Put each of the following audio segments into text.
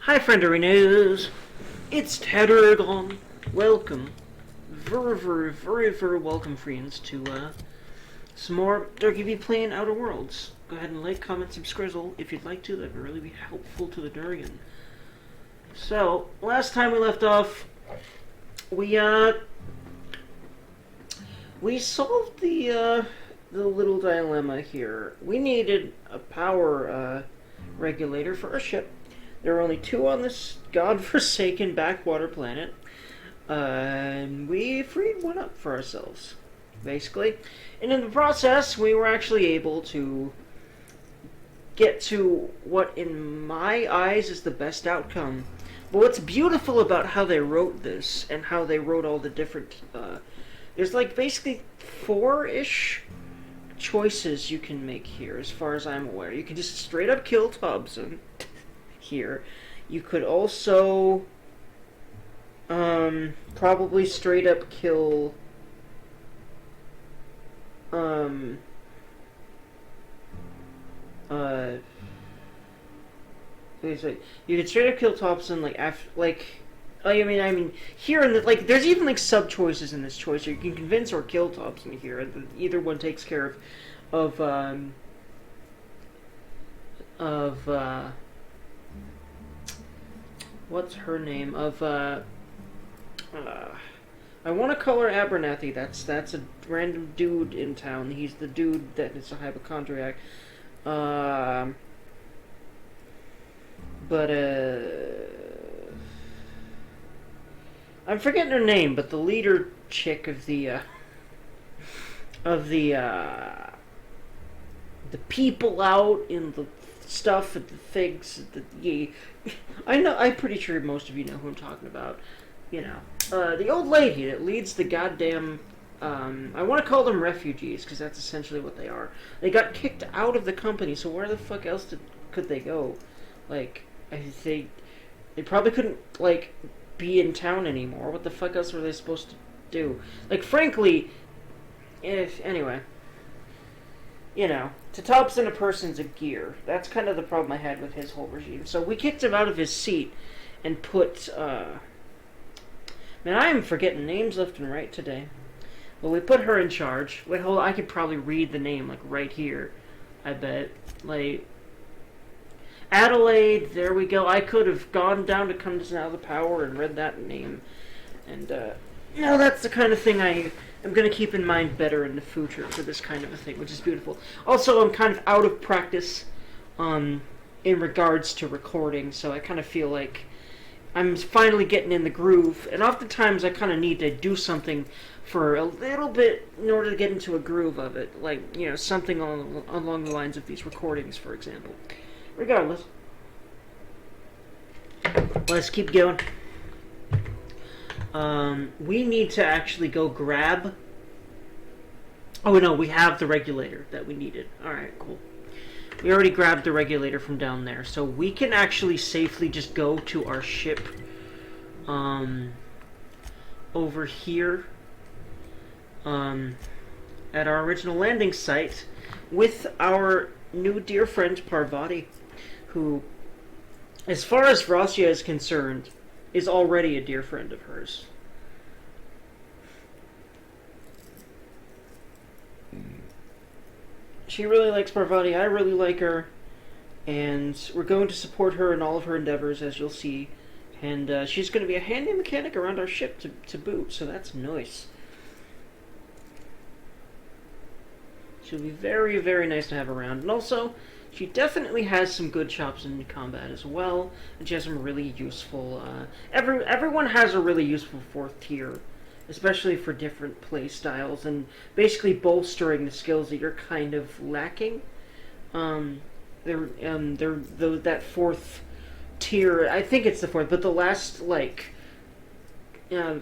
Hi, frienderinoos. It's Teddergon. Welcome. Very welcome, friends, to some more Durgy playing Outer Worlds. Go ahead and like, comment, subscrizzle if you'd like to. That'd really be helpful to the Durgan. So, last time we left off, we solved the little dilemma here. We needed a power regulator for our ship. There are only two on this godforsaken backwater planet. And we freed one up for ourselves, basically. And in the process, we were actually able to get to what, in my eyes, is the best outcome. But what's beautiful about how they wrote this, and how they wrote all the different... there's like basically 4-ish choices you can make here, as far as I'm aware. You can just straight up kill Thompson here. You could also probably straight up kill you could straight up kill Thompson I mean here in the there's even like sub choices in this choice. You can convince or kill Thompson here, and either one takes care of what's her name? I want to call her Abernathy. That's a random dude in town. He's the dude that is a hypochondriac. I'm forgetting her name, but the leader chick of the people out in the stuff at the things. I'm pretty sure most of you know who I'm talking about. You know, the old lady that leads the goddamn. I want to call them refugees because that's essentially what they are. They got kicked out of the company, so where the fuck else could they go? Like, they probably couldn't be in town anymore. What the fuck else were they supposed to do? Like, frankly, anyway. You know, to Thompson, a person's a gear. That's kind of the problem I had with his whole regime. So we kicked him out of his seat and put, man, I am forgetting names left and right today. Well, we put her in charge. Wait, hold on, I could probably read the name, right here. I bet. Adelaide, there we go. I could have gone down to Come to Now the Power and read that name. And, no, that's the kind of thing I'm going to keep in mind better in the future for this kind of a thing, which is beautiful. Also, I'm kind of out of practice in regards to recording, so I kind of feel like I'm finally getting in the groove. And oftentimes, I kind of need to do something for a little bit in order to get into a groove of it. Something along the lines of these recordings, for example. Regardless, let's keep going. We need to actually go grab... Oh, no, we have the regulator that we needed. Alright, cool. We already grabbed the regulator from down there, so we can actually safely just go to our ship, over here, at our original landing site, with our new dear friend Parvati, who, as far as Vracia is concerned, is already a dear friend of hers. She really likes Parvati, I really like her, and we're going to support her in all of her endeavors, as you'll see, and she's going to be a handy mechanic around our ship to boot, so that's nice. She'll be very, very nice to have around, and also, she definitely has some good chops in combat as well, and she has some really useful, everyone has a really useful 4th tier, especially for different play styles, and basically bolstering the skills that you're kind of lacking. That 4th tier, I think it's the 4th, but the last,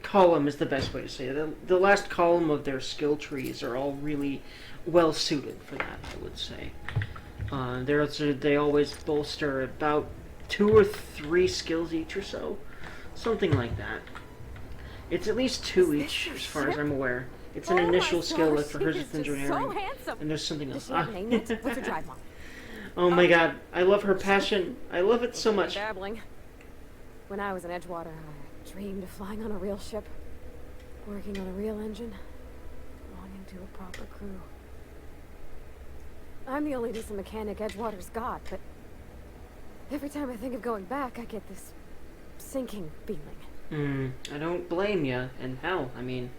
column is the best way to say it. The last column of their skill trees are all really well suited for that, I would say. They always bolster about 2 or 3 skills each or so. Something like that. It's at least 2 each, as far as I'm aware. It's an initial skill like for hers with engineering. And there's something else. What's your drive, Mom? Oh my god, I love her passion. I love it so much. Dabbling. When I was in Edgewater, I dreamed of flying on a real ship, working on a real engine, belonging to a proper crew. I'm the only decent mechanic Edgewater's got, but every time I think of going back, I get this sinking feeling. I don't blame you, and hell, I mean...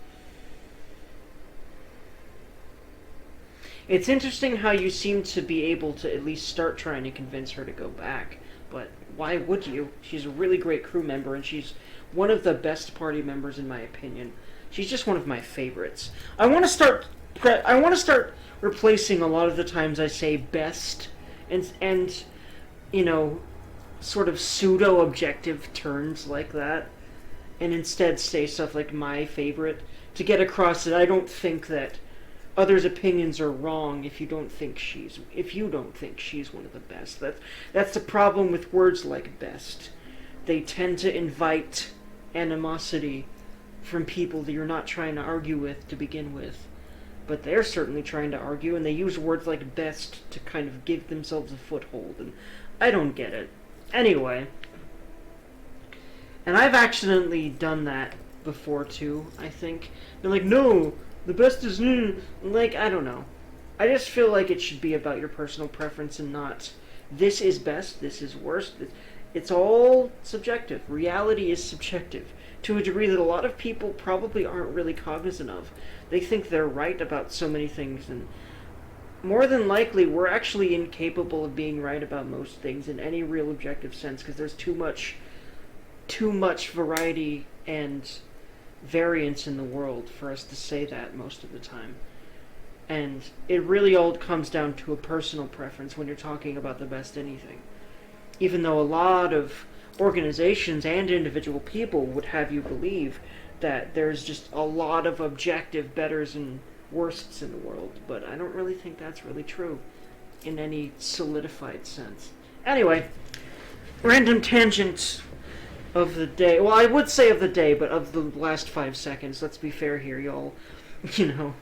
It's interesting how you seem to be able to at least start trying to convince her to go back, but why would you? She's a really great crew member, and she's one of the best party members in my opinion. She's just one of my favorites. I want to start replacing a lot of the times I say best and you know, sort of pseudo-objective terms like that, and instead say stuff like my favorite, to get across that I don't think that others' opinions are wrong if you don't think she's one of the best. That's the problem with words like best. They tend to invite animosity from people that you're not trying to argue with to begin with. But they're certainly trying to argue, and they use words like best to kind of give themselves a foothold, and I don't get it. Anyway, and I've accidentally done that before too, I think. They're like, no, the best is like, I don't know. I just feel like it should be about your personal preference and not this is best, this is worst. It's all subjective. Reality is subjective to a degree that a lot of people probably aren't really cognizant of. They think they're right about so many things, and more than likely we're actually incapable of being right about most things in any real objective sense, because there's too much variety and variance in the world for us to say that most of the time. And it really all comes down to a personal preference when you're talking about the best anything. Even though a lot of organizations and individual people would have you believe that there's just a lot of objective betters and worsts in the world, but I don't really think that's really true in any solidified sense. Anyway, random tangent of the day. Well, I would say of the day, but of the last 5 seconds. Let's be fair here, y'all. You know,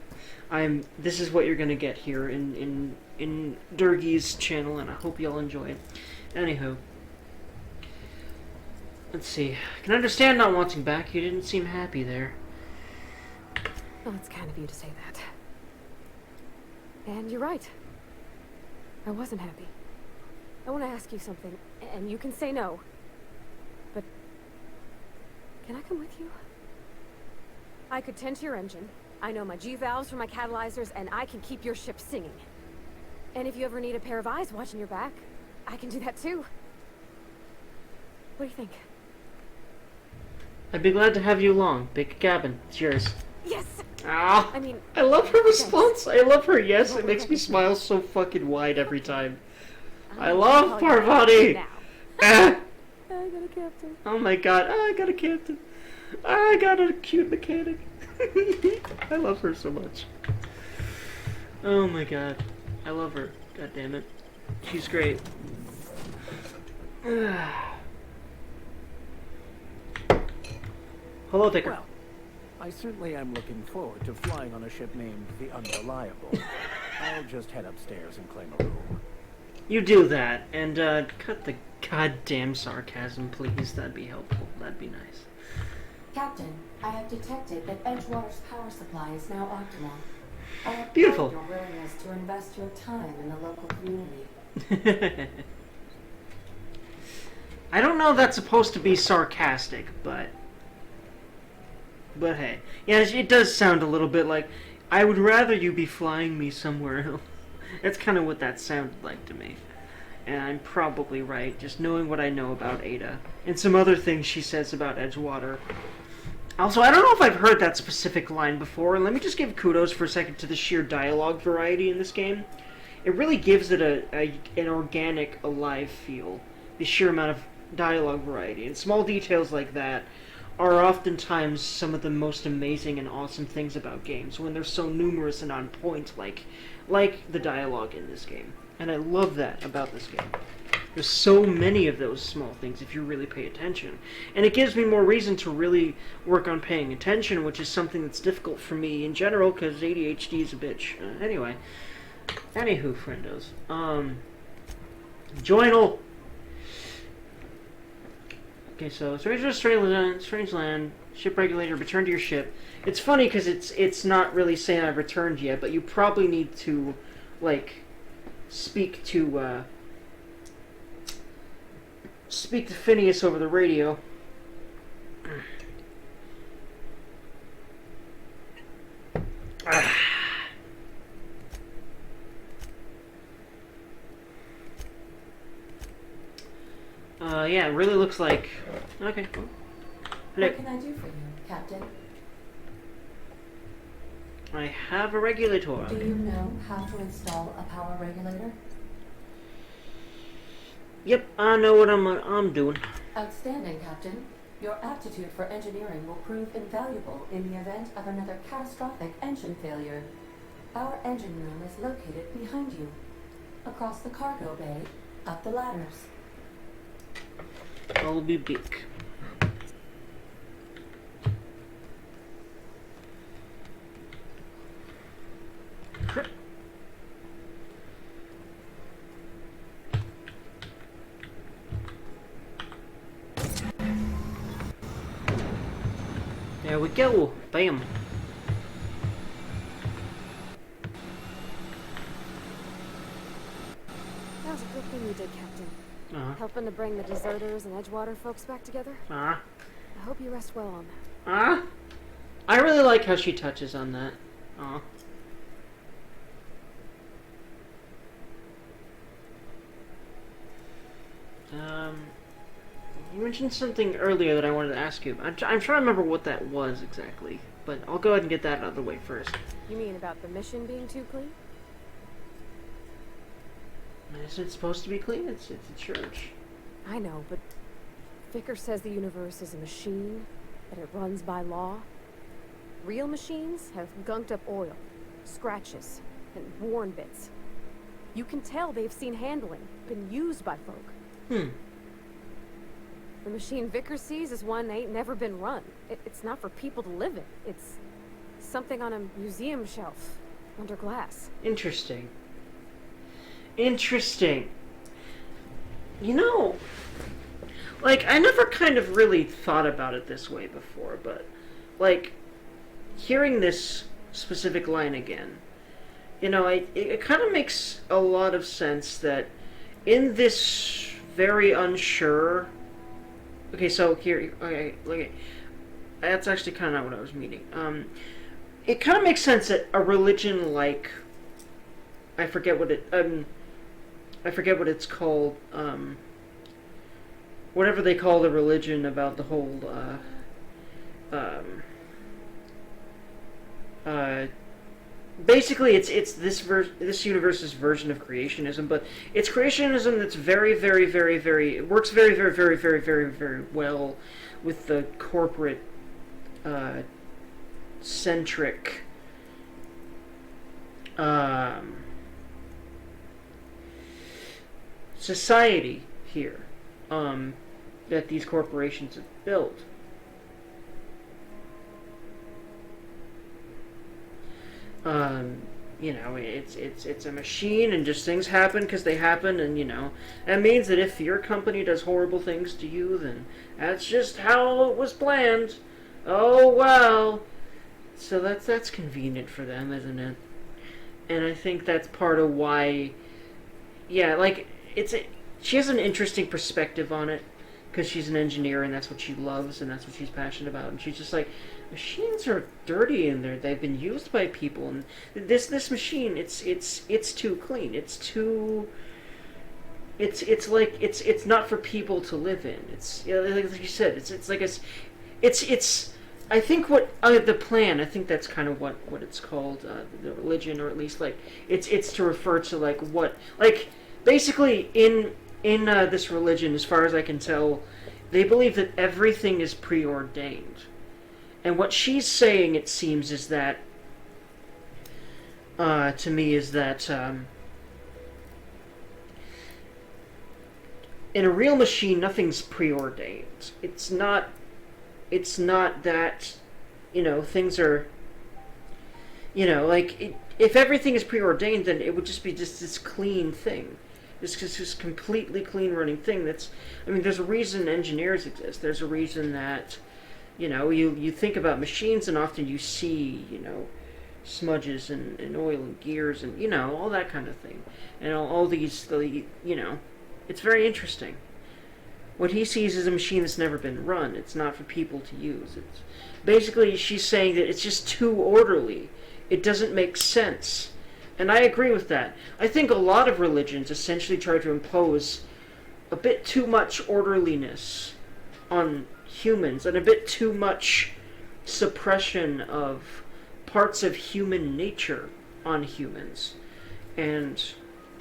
this is what you're gonna get here in Durgi's channel, and I hope y'all enjoy it. Anywho, let's see. I can understand not wanting back. You didn't seem happy there. Well, it's kind of you to say that. And you're right. I wasn't happy. I want to ask you something, and you can say no. But can I come with you? I could tend to your engine. I know my G-valves from my catalyzers, and I can keep your ship singing. And if you ever need a pair of eyes watching your back, I can do that too. What do you think? I'd be glad to have you along. Big cabin. It's yours. Yes! Ah, I mean, I love her response. Thanks. I love her yes. It makes me smile so fucking wide every time. I love Parvati! Ah. I got a captain. Oh my god, I got a captain. I got a cute mechanic. I love her so much. Oh my god. I love her. God damn it. She's great. Hello, Dicker. Well, I certainly am looking forward to flying on a ship named the Unreliable. I'll just head upstairs and claim a room. You do that, and cut the goddamn sarcasm, please. That'd be helpful. That'd be nice. Captain, I have detected that Edgewater's power supply is now optimal. I applaud Beautiful. your willingness to invest your time in the local community. I don't know if that's supposed to be sarcastic, but hey. Yeah, it does sound a little bit like, I would rather you be flying me somewhere else. That's kind of what that sounded like to me. And I'm probably right, just knowing what I know about Ada. And some other things she says about Edgewater. Also, I don't know if I've heard that specific line before, and let me just give kudos for a second to the sheer dialogue variety in this game. It really gives it an organic, alive feel. The sheer amount of dialogue variety. And small details like that are oftentimes some of the most amazing and awesome things about games, when they're so numerous and on point, like the dialogue in this game. And I love that about this game. There's so many of those small things if you really pay attention. And it gives me more reason to really work on paying attention, which is something that's difficult for me in general, because ADHD is a bitch. Anyway. Anywho, friendos. Joinal. Okay, so strange land, ship regulator, return to your ship. It's funny because it's not really saying I've returned yet, but you probably need to, like, speak to Phineas over the radio. Yeah, it really looks like... Okay. What can I do for you, Captain? I have a regulator. Do you know how to install a power regulator? Yep, I know what I'm doing. Outstanding, Captain. Your aptitude for engineering will prove invaluable in the event of another catastrophic engine failure. Our engine room is located behind you, across the cargo bay, up the ladders. I'll be big. There we go. Bam. That was a good thing you did, Captain. Uh-huh. Helping to bring the deserters and Edgewater folks back together. Uh-huh. I hope you rest well on that. Ah, I really like how she touches on that. Aw. You mentioned something earlier that I wanted to ask you. I'm trying to remember what that was exactly, but I'll go ahead and get that out of the way first. You mean about the mission being too clean? Isn't it supposed to be clean? It's a church. I know, but Vickers says the universe is a machine, that it runs by law. Real machines have gunked up oil, scratches, and worn bits. You can tell they've seen handling, been used by folk. The machine Vickers sees is one that ain't never been run. It's not for people to live in. It's something on a museum shelf, under glass. Interesting. Interesting. You know, like, I never kind of really thought about it this way before, but, like, hearing this specific line again, you know, it kind of makes a lot of sense that in this very unsure... Okay, so here, okay, that's actually kind of not what I was meaning. It kind of makes sense that a religion like... I forget what it's called, whatever they call the religion about the whole, basically it's this universe's version of creationism, but it's creationism that's very, very, very, very, it works very, very, very, very, very, very well with the corporate, centric, society here, that these corporations have built. You know, it's a machine, and just things happen because they happen, and you know, that means that if your company does horrible things to you, then that's just how it was planned. Oh well. So that's convenient for them, isn't it? And I think that's part of why, yeah, like, she has an interesting perspective on it, because she's an engineer, and that's what she loves, and that's what she's passionate about, and she's just like, machines are dirty in there, they've been used by people, and this machine, it's too clean, it's like, it's not for people to live in, it's, you know, like you said, it's like it's I think what the plan. I think that's kind of what it's called, the religion, or at least like it's to refer to like what, like, basically in this religion, as far as I can tell, they believe that everything is preordained, and what she's saying, it seems, is that to me is that in a real machine, nothing's preordained. It's not that, you know, things are, you know, like, if everything is preordained, then it would just be just this clean thing. It's just this completely clean running thing. I mean, there's a reason engineers exist. There's a reason that, you think about machines and often you see, smudges and oil and gears and, all that kind of thing. And all these, it's very interesting. What he sees is a machine that's never been run. It's not for people to use. It's basically, she's saying that it's just too orderly. It doesn't make sense. And I agree with that. I think a lot of religions essentially try to impose a bit too much orderliness on humans and a bit too much suppression of parts of human nature on humans. And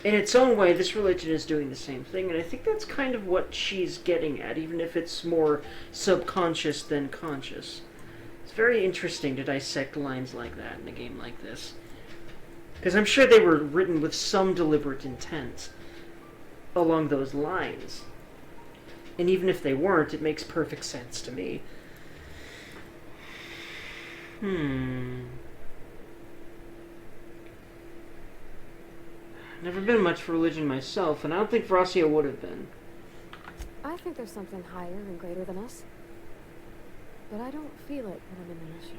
in its own way, this religion is doing the same thing, and I think that's kind of what she's getting at, even if it's more subconscious than conscious. It's very interesting to dissect lines like that in a game like this. Because I'm sure they were written with some deliberate intent along those lines. And even if they weren't, it makes perfect sense to me. Never been much for religion myself, and I don't think Vracia would have been. I think there's something higher and greater than us. But I don't feel it when I'm in the mission.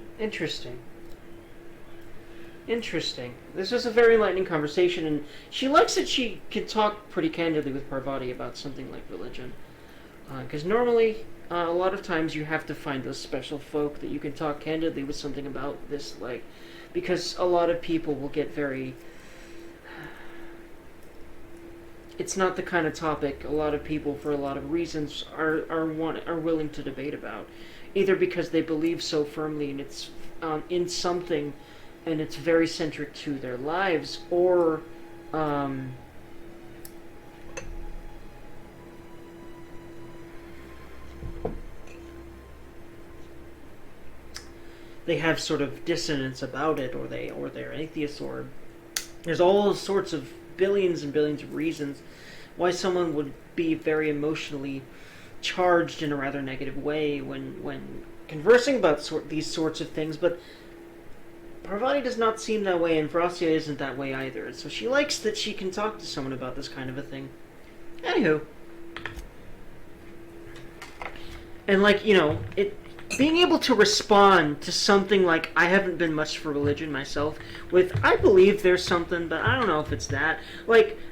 Interesting. This was a very enlightening conversation, and she likes that she can talk pretty candidly with Parvati about something like religion. Because normally, a lot of times you have to find those special folk that you can talk candidly with something about this, because a lot of people will get very... It's not the kind of topic a lot of people, for a lot of reasons, are willing to debate about. Either because they believe so firmly in in something, and it's very centric to their lives, or they have sort of dissonance about it, or they're atheists, or there's all sorts of billions and billions of reasons why someone would be very emotionally charged in a rather negative way when conversing about these sorts of things, but Parvati does not seem that way, and Vracia isn't that way either, so she likes that she can talk to someone about this kind of a thing. Anywho. And being able to respond to something like, I haven't been much for religion myself, with, I believe there's something, but I don't know if it's that.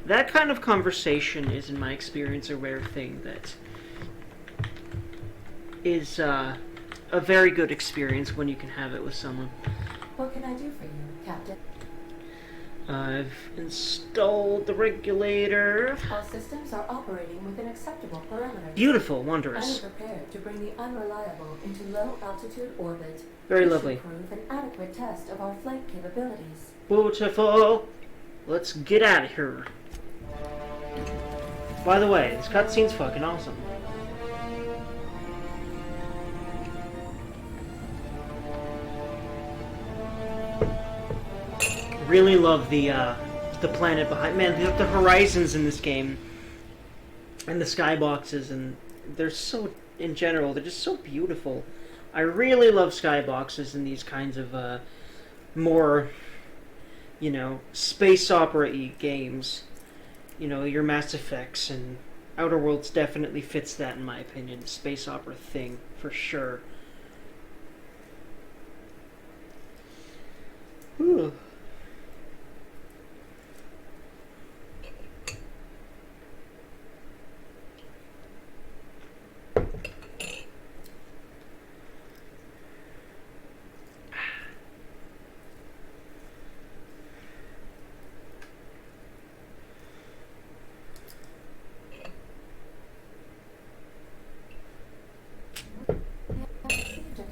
That kind of conversation is, in my experience, a rare thing that is a very good experience when you can have it with someone. What can I do for you, Captain? I've installed the regulator. All systems are operating within acceptable parameters. Beautiful, I am wondrous. prepared to bring the unreliable into low-altitude orbit. Very This lovely. should prove an adequate test of our flight capabilities. Beautiful. Let's get out of here. By the way, this cutscene's fucking awesome. Really love the planet behind. Man, the horizons in this game and the skyboxes, and they're so, in general, they're just so beautiful. I really love skyboxes in these kinds of more, space opera-y games. Your Mass Effects, and Outer Worlds definitely fits that, in my opinion. The space opera thing, for sure. Ooh.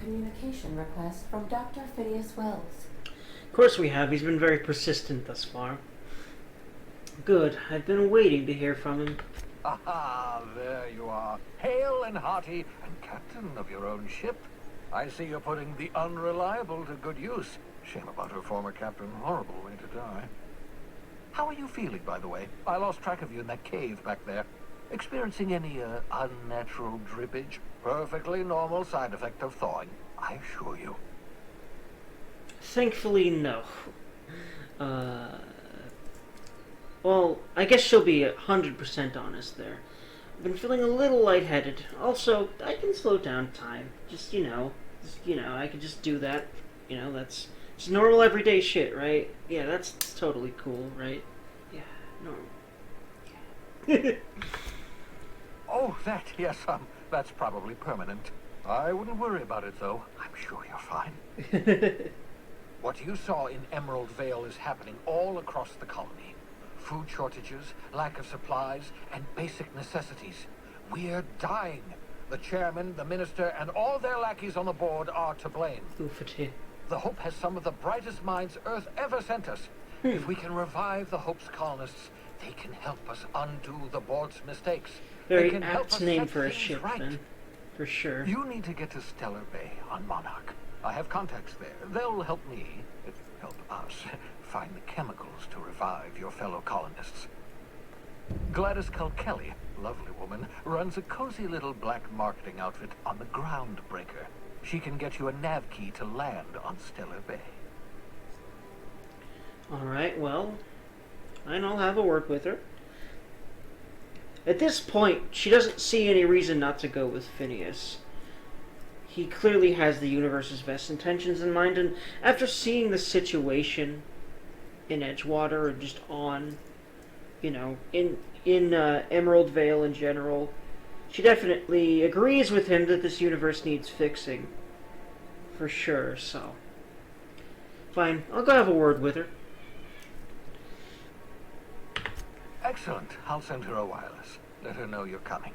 Communication request from Dr. Phineas Wells. Of course we have. He's been very persistent thus far. Good. I've been waiting to hear from him. Aha, there you are. Hale and hearty, and captain of your own ship. I see you're putting the unreliable to good use. Shame about her former captain. Horrible way to die. How are you feeling, by the way? I lost track of you in that cave back there. Experiencing any unnatural drippage? Perfectly normal side effect of thawing, I assure you. Thankfully, no. Well, I guess she'll be 100% honest there. I've been feeling a little lightheaded. Also, I can slow down time. I could just do that. That's just normal everyday shit, right? Yeah, that's totally cool, right? Yeah, normal. Oh, that, yes, that's probably permanent. I wouldn't worry about it, though. I'm sure you're fine. What you saw in Emerald Vale is happening all across the colony. Food shortages, lack of supplies, and basic necessities. We're dying. The chairman, the minister, and all their lackeys on the board are to blame. Oofity. The Hope has some of the brightest minds Earth ever sent us. If we can revive the Hope's colonists, they can help us undo the board's mistakes. They Very can help apt us name set for a things ship, right. then. For sure. You need to get to Stellar Bay on Monarch. I have contacts there. They'll help me, help us, find the chemicals to revive your fellow colonists. Gladys Kelly, lovely woman, runs a cozy little black marketing outfit on the Groundbreaker. She can get you a nav key to land on Stellar Bay. Alright, well, I'll have a word with her. At this point, she doesn't see any reason not to go with Phineas. He clearly has the universe's best intentions in mind, and after seeing the situation in Edgewater and just on, in Emerald Vale in general, she definitely agrees with him that this universe needs fixing. For sure, so. Fine, I'll go have a word with her. Excellent. I'll send her a wireless. Let her know you're coming.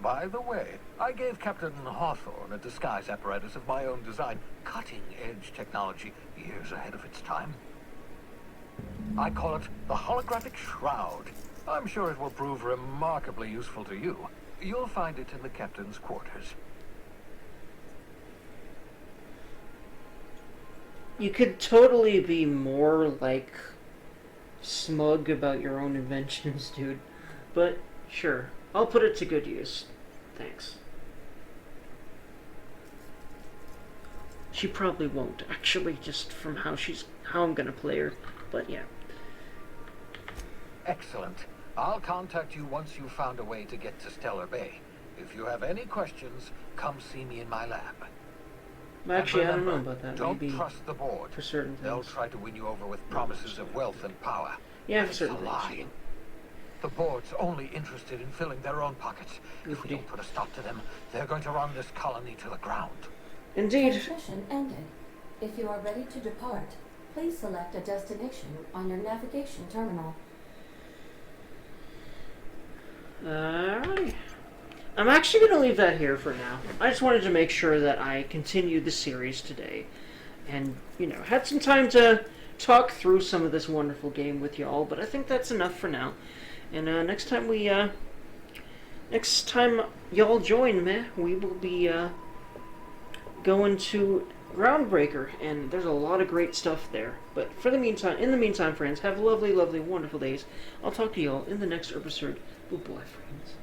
By the way, I gave Captain Hawthorne a disguise apparatus of my own design. Cutting-edge technology, years ahead of its time. I call it the Holographic Shroud. I'm sure it will prove remarkably useful to you. You'll find it in the captain's quarters. You could totally be more, smug about your own inventions, dude. But, sure. I'll put it to good use. Thanks. She probably won't, actually, just from how I'm gonna play her. But, yeah. Excellent. I'll contact you once you've found a way to get to Stellar Bay. If you have any questions, come see me in my lab. Actually, I don't know Remember, about that. Don't Maybe trust the board. for certain They'll things. try to win you over with promises of wealth and power. Yeah, for It's certain a things. lie. The board's only interested in filling their own pockets. If we Oofity. don't put a stop to them, they're going to run this colony to the ground. Indeed. Transmission ended. If you are ready to depart, please select a destination on your navigation terminal. Alrighty. I'm actually going to leave that here for now. I just wanted to make sure that I continued the series today. And, had some time to talk through some of this wonderful game with y'all, but I think that's enough for now. And next time y'all join me, we will be going to Groundbreaker, and there's a lot of great stuff there. But in the meantime, friends, have lovely, lovely, wonderful days. I'll talk to y'all in the next episode. Goodbye, friends.